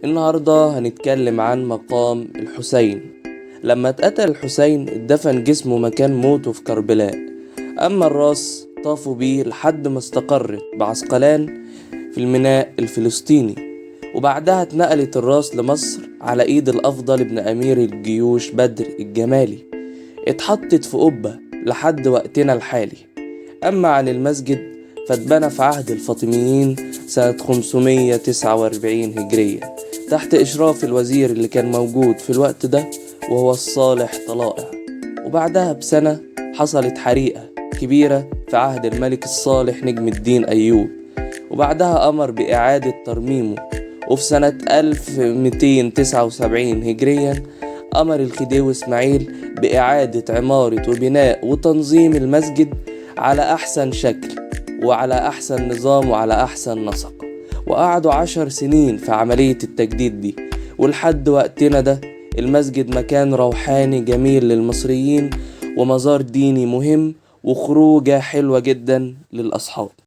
النهاردة هنتكلم عن مقام الحسين. لما اتقتل الحسين اتدفن جسمه مكان موته في كربلاء، أما الراس طافوا بيه لحد ما استقرت بعسقلان في الميناء الفلسطيني، وبعدها اتنقلت الراس لمصر على ايد الأفضل ابن أمير الجيوش بدر الجمالي، اتحطت في قبة لحد وقتنا الحالي. أما عن المسجد فاتبنى في عهد الفاطميين سنة 549 هجرية تحت إشراف الوزير اللي كان موجود في الوقت ده وهو الصالح طلائع. وبعدها بسنة حصلت حريقة كبيرة في عهد الملك الصالح نجم الدين أيوب، وبعدها أمر بإعادة ترميمه. وفي سنة 1279 هجريا أمر الخديوي إسماعيل بإعادة عمارة وبناء وتنظيم المسجد على أحسن شكل وعلى أحسن نظام وعلى أحسن نسق، وقعدوا 10 سنين في عملية التجديد دي. ولحد وقتنا ده المسجد مكان روحاني جميل للمصريين ومزار ديني مهم وخروجة حلوة جدا للأصحاب.